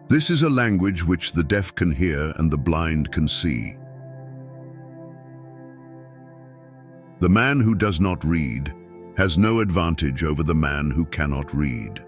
This is a language which the deaf can hear and the blind can see. The man who does not read has no advantage over the man who cannot read.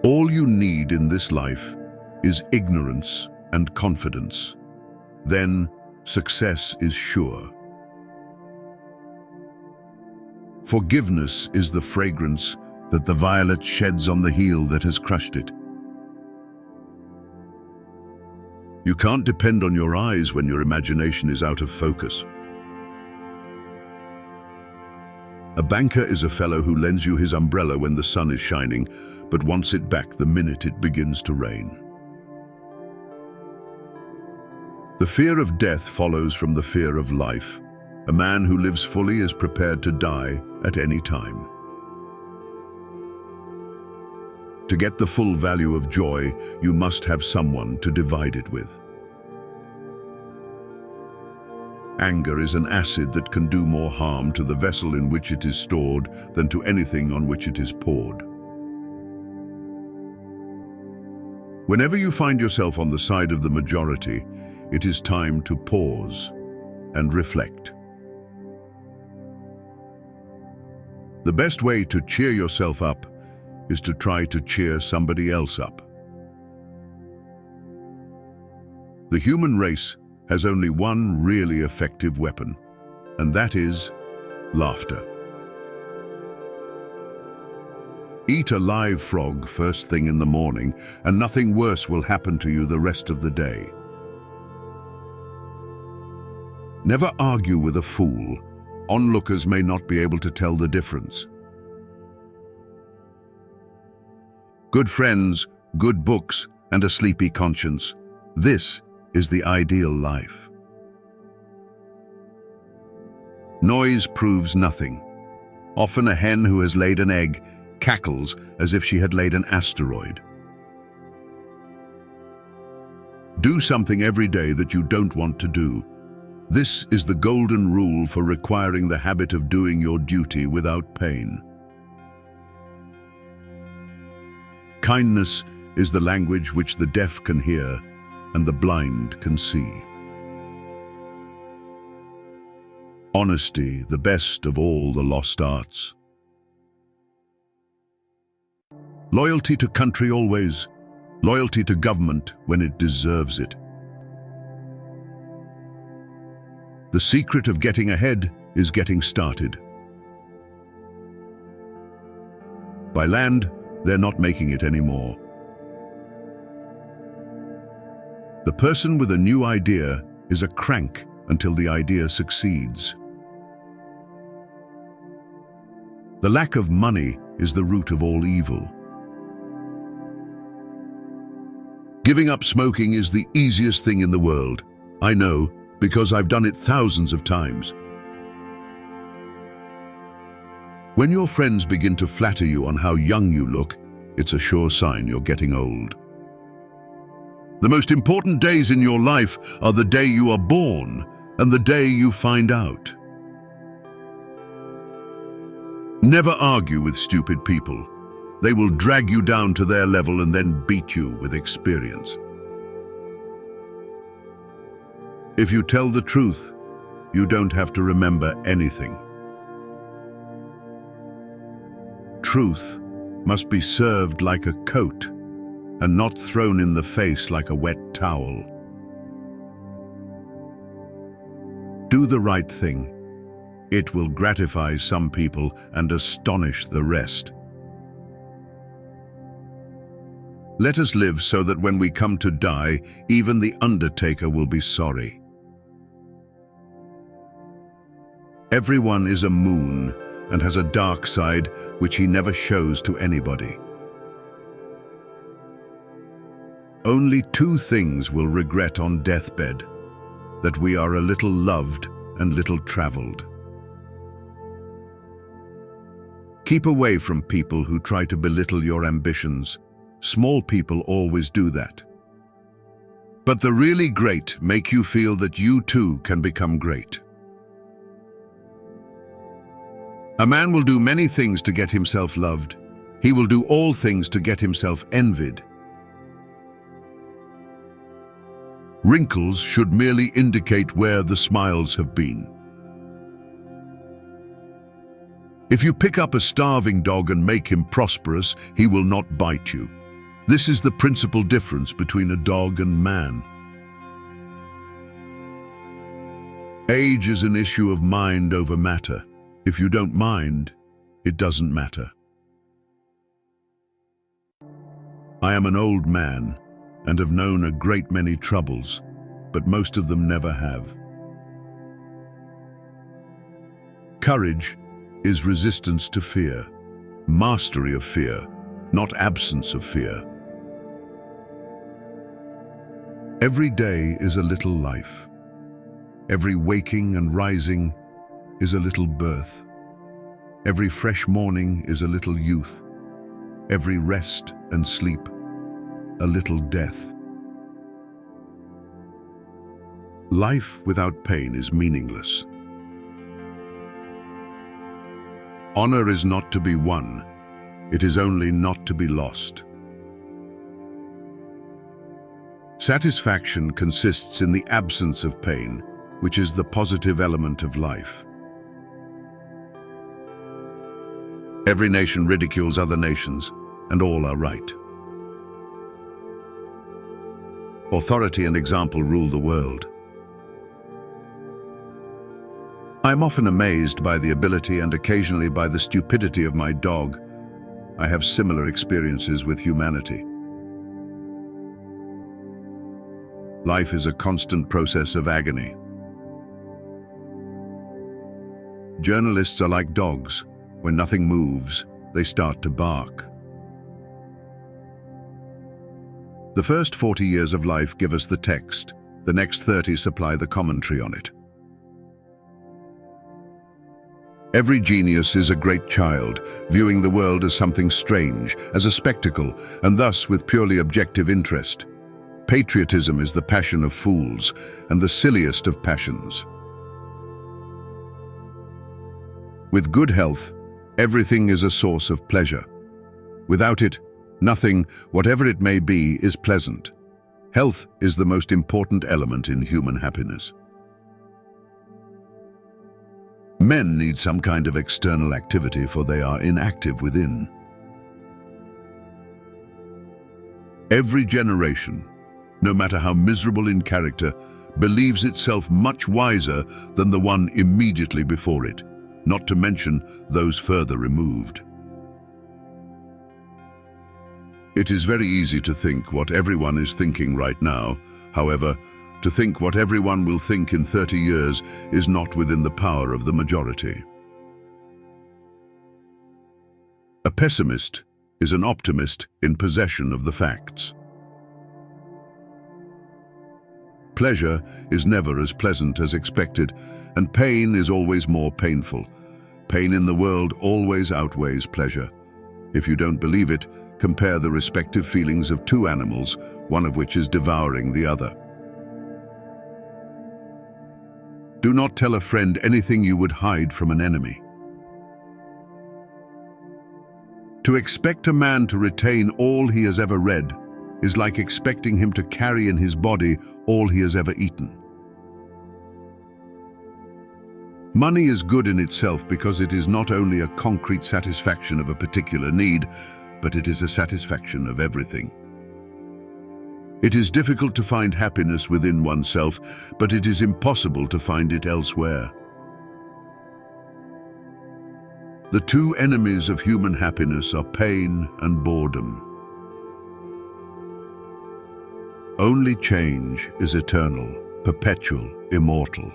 All you need in this life is ignorance and confidence. Then success is sure. Forgiveness is the fragrance that the violet sheds on the heel that has crushed it. You can't depend on your eyes when your imagination is out of focus. A banker is a fellow who lends you his umbrella when the sun is shining, but wants it back the minute it begins to rain. The fear of death follows from the fear of life. A man who lives fully is prepared to die at any time. To get the full value of joy, you must have someone to divide it with. Anger is an acid that can do more harm to the vessel in which it is stored than to anything on which it is poured. Whenever you find yourself on the side of the majority, it is time to pause and reflect. The best way to cheer yourself up is to try to cheer somebody else up. The human race has only one really effective weapon, and that is laughter. Eat a live frog first thing in the morning, and nothing worse will happen to you the rest of the day. Never argue with a fool. Onlookers may not be able to tell the difference. Good friends, good books, and a sleepy conscience. This is the ideal life. Noise proves nothing. Often a hen who has laid an egg cackles as if she had laid an asteroid. Do something every day that you don't want to do. This is the golden rule for requiring the habit of doing your duty without pain. Kindness is the language which the deaf can hear and the blind can see. Honesty, the best of all the lost arts. Loyalty to country always, loyalty to government when it deserves it. The secret of getting ahead is getting started. By land, they're not making it anymore. The person with a new idea is a crank until the idea succeeds. The lack of money is the root of all evil. Giving up smoking is the easiest thing in the world. I know, because I've done it thousands of times. When your friends begin to flatter you on how young you look, it's a sure sign you're getting old. The most important days in your life are the day you are born and the day you find out. Never argue with stupid people. They will drag you down to their level and then beat you with experience. If you tell the truth, you don't have to remember anything. Truth must be served like a coat and not thrown in the face like a wet towel. Do the right thing. It will gratify some people and astonish the rest. Let us live so that when we come to die, even the undertaker will be sorry. Everyone is a moon and has a dark side which he never shows to anybody. Only two things we'll regret on deathbed: that we are a little loved and little traveled. Keep away from people who try to belittle your ambitions. Small people always do that. But the really great make you feel that you too can become great. A man will do many things to get himself loved. He will do all things to get himself envied. Wrinkles should merely indicate where the smiles have been. If you pick up a starving dog and make him prosperous, he will not bite you. This is the principal difference between a dog and man. Age is an issue of mind over matter. If you don't mind, it doesn't matter. I am an old man and have known a great many troubles, but most of them never have. Courage is resistance to fear, mastery of fear, not absence of fear. Every day is a little life. Every waking and rising is a little birth. Every fresh morning is a little youth. Every rest and sleep, a little death. Life without pain is meaningless. Honor is not to be won, it is only not to be lost. Satisfaction consists in the absence of pain, which is the positive element of life. Every nation ridicules other nations, and all are right. Authority and example rule the world. I am often amazed by the ability and occasionally by the stupidity of my dog. I have similar experiences with humanity. Life is a constant process of agony. Journalists are like dogs. When nothing moves, they start to bark. The first 40 years of life give us the text. The next 30 supply the commentary on it. Every genius is a great child, viewing the world as something strange, as a spectacle, and thus with purely objective interest. Patriotism is the passion of fools, and the silliest of passions. With good health, everything is a source of pleasure. Without it, nothing, whatever it may be, is pleasant. Health is the most important element in human happiness. Men need some kind of external activity, for they are inactive within. Every generation, no matter how miserable in character, believes itself much wiser than the one immediately before it, not to mention those further removed. It is very easy to think what everyone is thinking right now. However, to think what everyone will think in 30 years is not within the power of the majority. A pessimist is an optimist in possession of the facts. Pleasure is never as pleasant as expected, and pain is always more painful. Pain in the world always outweighs pleasure. If you don't believe it, compare the respective feelings of two animals, one of which is devouring the other. Do not tell a friend anything you would hide from an enemy. To expect a man to retain all he has ever read is like expecting him to carry in his body all he has ever eaten. Money is good in itself because it is not only a concrete satisfaction of a particular need, but it is a satisfaction of everything. It is difficult to find happiness within oneself, but it is impossible to find it elsewhere. The two enemies of human happiness are pain and boredom. Only change is eternal, perpetual, immortal.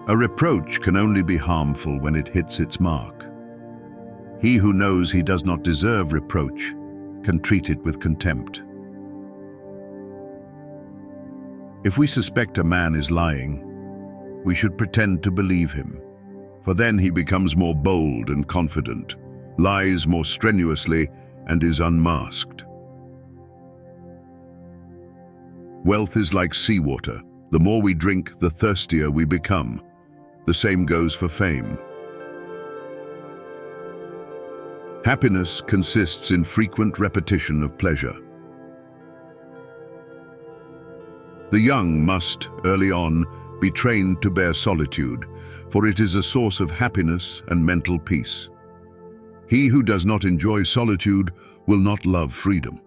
A reproach can only be harmful when it hits its mark. He who knows he does not deserve reproach can treat it with contempt. If we suspect a man is lying, we should pretend to believe him, for then he becomes more bold and confident, lies more strenuously, and is unmasked. Wealth is like seawater. The more we drink, the thirstier we become. The same goes for fame. Happiness consists in frequent repetition of pleasure. The young must, early on, be trained to bear solitude, for it is a source of happiness and mental peace. He who does not enjoy solitude will not love freedom.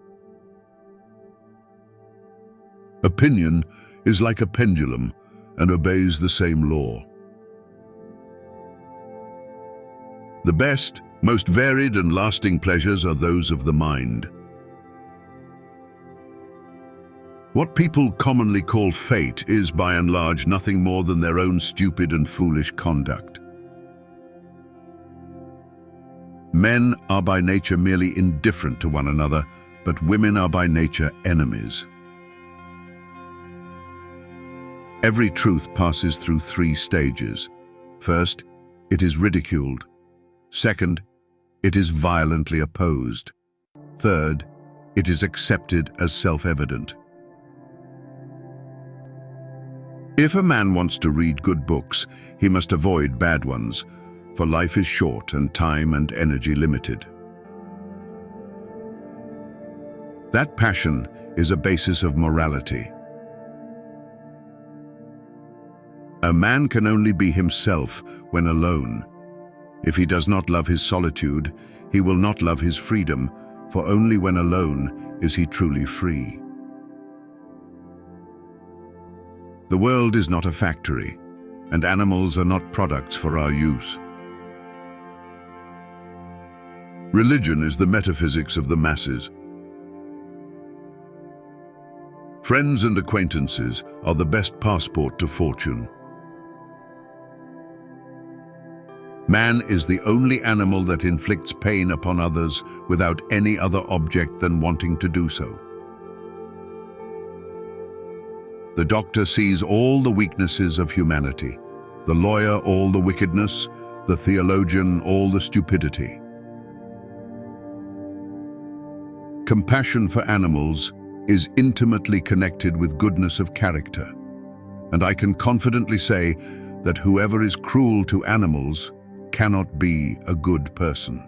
Opinion is like a pendulum and obeys the same law. The best, most varied and lasting pleasures are those of the mind. What people commonly call fate is, by and large, nothing more than their own stupid and foolish conduct. Men are by nature merely indifferent to one another, but women are by nature enemies. Every truth passes through 3 stages. First, it is ridiculed. Second, it is violently opposed. Third, it is accepted as self-evident. If a man wants to read good books, he must avoid bad ones, for life is short and time and energy limited. That passion is a basis of morality. A man can only be himself when alone. If he does not love his solitude, he will not love his freedom, for only when alone is he truly free. The world is not a factory, and animals are not products for our use. Religion is the metaphysics of the masses. Friends and acquaintances are the best passport to fortune. Man is the only animal that inflicts pain upon others without any other object than wanting to do so. The doctor sees all the weaknesses of humanity, the lawyer all the wickedness, the theologian all the stupidity. Compassion for animals is intimately connected with goodness of character, and I can confidently say that whoever is cruel to animals cannot be a good person.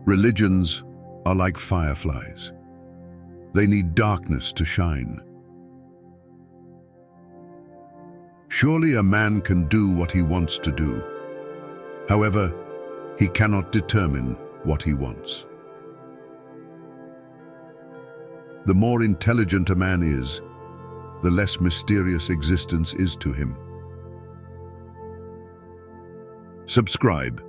Religions are like fireflies. They need darkness to shine. Surely a man can do what he wants to do. However, he cannot determine what he wants. The more intelligent a man is, the less mysterious existence is to him. Subscribe